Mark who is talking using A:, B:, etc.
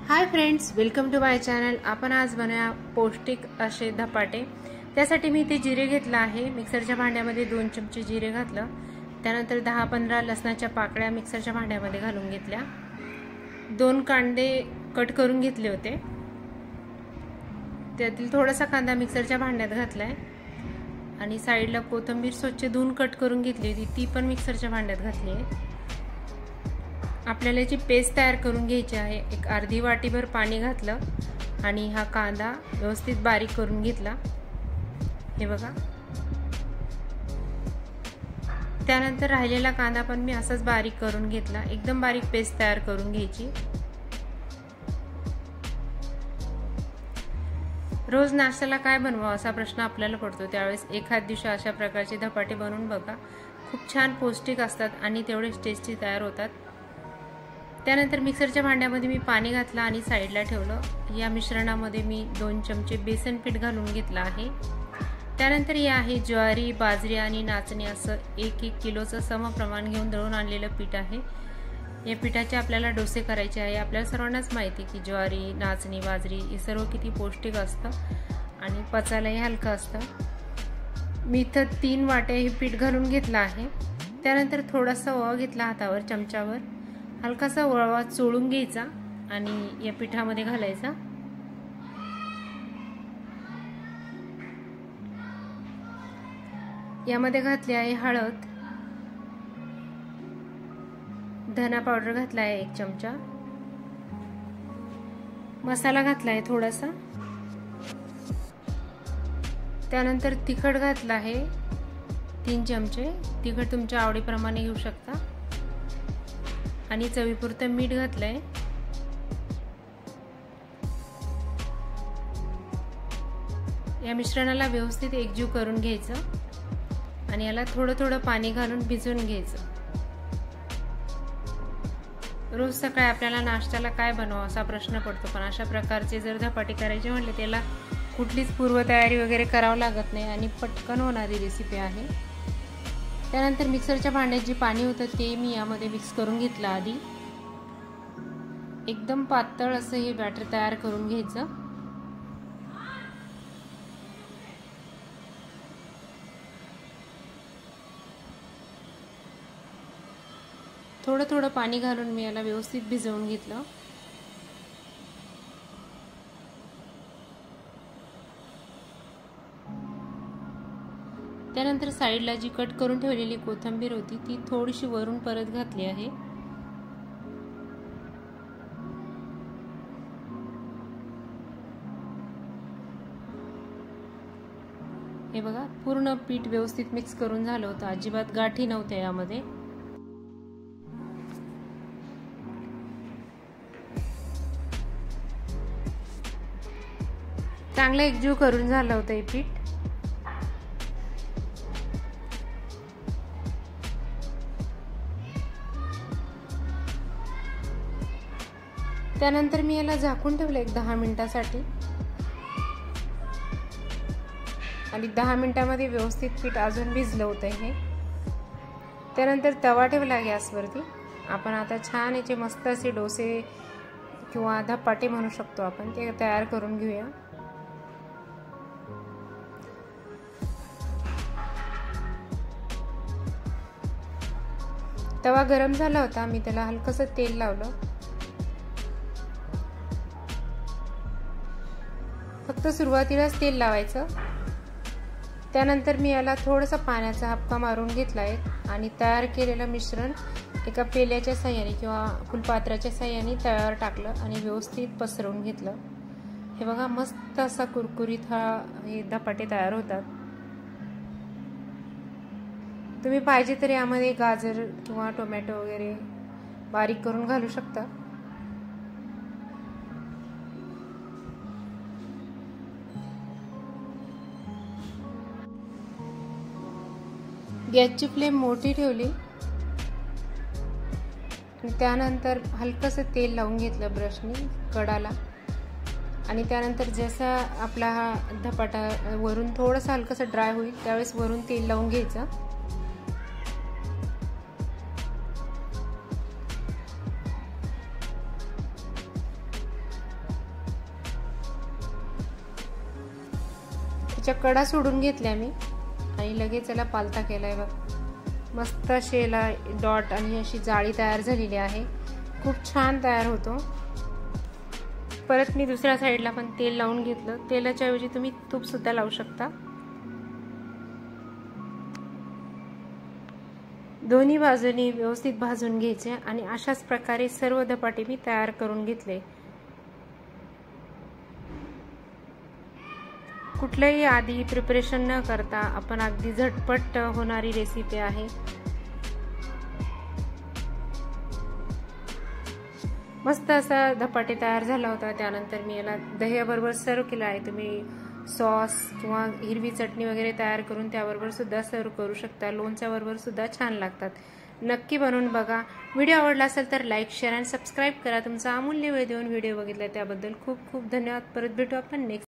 A: High friends, welcome to my channel. आपण आज बनवूया पौष्टिक असे धपाटे। त्यासाठी मी इथे जिरे घेतला आहे। मिक्सरच्या भांड्यामध्ये 2 चमचे जिरे घातलं। त्यानंतर 10-15 लसणाच्या पाकळ्या मिक्सरच्या भांड्यामध्ये घालून घेतल्या। 2 कांदे कट करून घेतले होते। त्यातील थोडासा कांदा मिक्सरच्या भांड्यात घातलाय आणि साइडला कोथिंबीर स्वच्छ धुवून कट करून घेतली होती, ती पण मिक्सरच्या भांड्यात घातली आहे। आपल्याला याची पेस्ट तयार करून घ्यायची आहे। एक अर्धी वाटीभर पाणी घातलं आणि हा कांदा व्यवस्थित बारीक करून घेतला। हे बघा, त्यानंतर राहिलेला कांदा पण मी असाच बारीक करून घेतला। एकदम बारीक पेस्ट तयार करून घ्यायची। रोज नाश्त्याला काय बनवावं असा प्रश्न आपल्याला पडतो, त्यावेळेस एखाद दिवशी अशा प्रकारचे धपाटे बनवून बघा। खूप छान पौष्टिक असतात आणि तेवढेच टेस्टी तयार होतात। त्यानंतर मिक्सरच्या भांड्यामध्ये मी पाणी घातलं आणि साइडला ठेवलं। या मिश्रणामध्ये मी 2 चमचे बेसन पीठ घालून घेतलं आहे। त्यानंतर हे आहे ज्वारी, बाजरी आणि नाचणी असं 1-1 किलोचं समप्रमाण घेऊन दळून आणलेलं पीठ आहे। या पिठाचे आपल्याला डोसे करायचे आहे। आपल्याला सर्वांनाच माहिती की ज्वारी, नाचणी, बाजरी हे सर्व किती पौष्टिक असतं आणि पचायलाही हलकं असतं। मी इथं 3 वाट्या हे पीठ घालून घेतलं आहे। त्यानंतर थोडासा ओवा घेतला हातावर चमचावर, हलकासा ओवा चोळून घ्यायचा आणि या पिठामध्ये घालायचा। यामध्ये घातली आहे हळद, धना पावडर घातला आहे 1 चमचा, मसाला घातला आहे थोडासा, त्यानंतर तिखट घातला आहे 3 चमचे, तिखट तुमच्या आवडीप्रमाणे घेऊ शकता, आणि चवीपुरतं मीठ घातलंय। या मिश्रणाला व्यवस्थित एकजीव करून घ्यायचं आणि याला थोडं थोडं पाणी घालून भिजवून घ्यायचं। रोज सकाळी आपल्याला नाश्त्याला काय बनवावं असा प्रश्न पडतो, पण अशा प्रकारचे जर धपाटे करायचे म्हटले त्याला कुठलीच पूर्वतयारी वगैरे करावं लागत नाही आणि पटकन होणारी रेसिपी आहे। त्यानंतर मिक्सरच्या भांड्यात जे पाणी होतं ते मी यामध्ये मिक्स करून घेतलं आधी। एकदम पातळ असं हे बॅटर तयार करून घ्यायचं। थोडं थोडं पाणी घालून मी याला व्यवस्थित भिजवून घेतलं। त्यानंतर साइडला जी कट करून ठेवलेली कोथिंबीर होती ती थोडीशी वरून परत घातली आहे। हे बघा, पूर्ण पीठ व्यवस्थित मिक्स करून झालं होतं, अजिबात गाठी नव्हत्या यामध्ये। चांगलं एकजीव करून झालं होतं हे पीठ। त्यानंतर मी याला झाकून ठेवलं 10 मिनिटांसाठी आणि 10 मिनिटांमध्ये व्यवस्थित पीठ अजून भिजलं होतं हे। त्यानंतर तवा ठेवला गॅसवरती। आपण आता छान याचे मस्त असे डोसे किंवा धपाटे म्हणू शकतो आपण, ते तयार करून घेऊया। तवा गरम झाला होता, मी त्याला हलकसं तेल लावलं। फक्त सुरुवातीलाच तेल लावायचं। त्यानंतर मी याला थोडासा पाण्याचा हापका मारून घेतलाय आणि तयार केलेलं मिश्रण एका पेल्याच्या साहाय्याने किंवा फुलपात्राच्या साहाय्याने तव्यावर टाकलं आणि व्यवस्थित पसरवून घेतलं। हे बघा, मस्त असा कुरकुरीत हे धपाटे तयार होतात। तुम्ही पाहिजे तर यामध्ये गाजर किंवा टोमॅटो वगैरे बारीक करून घालू शकता। गॅसची फ्लेम मोठी ठेवली, त्यानंतर हलकसं तेल लावून घेतलं ब्रशने कडाला, आणि त्यानंतर जसा आपला हा धपाटा वरून थोडंसं हलकसं ड्राय होईल त्यावेळेस वरून तेल लावून घ्यायचं। याच्या कडा सोडून घेतल्या मी आणि लगेच याला पालथा केलाय बघ. मस्त अशी याला डॉट आणि अशी जाळी तयार झालेली आहे. खूप छान तयार होतो. परत मी दुसऱ्या साईडला पण तेल लावून घेतलं. तेलाच्या ऐवजी तुम्ही तूप सुद्धा लावू शकता. दोन्ही बाजूनी व्यवस्थित भाजून घ्यायचे आणि अशाच प्रकारे सर्व धपाटे मी तयार करून घेतले. कुठलंही आधी प्रिपरेशन न करता आपण अगदी झटपट होणारी रेसिपी आहे. मस्त असा धपाटे तयार झाला होता. त्यानंतर मी याला दह्याबरोबर सर्व केला आहे. तुम्ही सॉस किंवा हिरवी चटणी वगैरे तयार करून त्याबरोबर सुद्धा सर्व करू शकता. लोणच्याबरोबर सुद्धा छान लागतात. नक्की बनवून बघा. व्हिडिओ आवडला असेल तर लाईक, शेअर आणि सबस्क्राईब करा. तुमचा अमूल्य वेळ देऊन व्हिडिओ बघितला त्याबद्दल खूप खूप धन्यवाद. परत भेटू आपण नेक्स्ट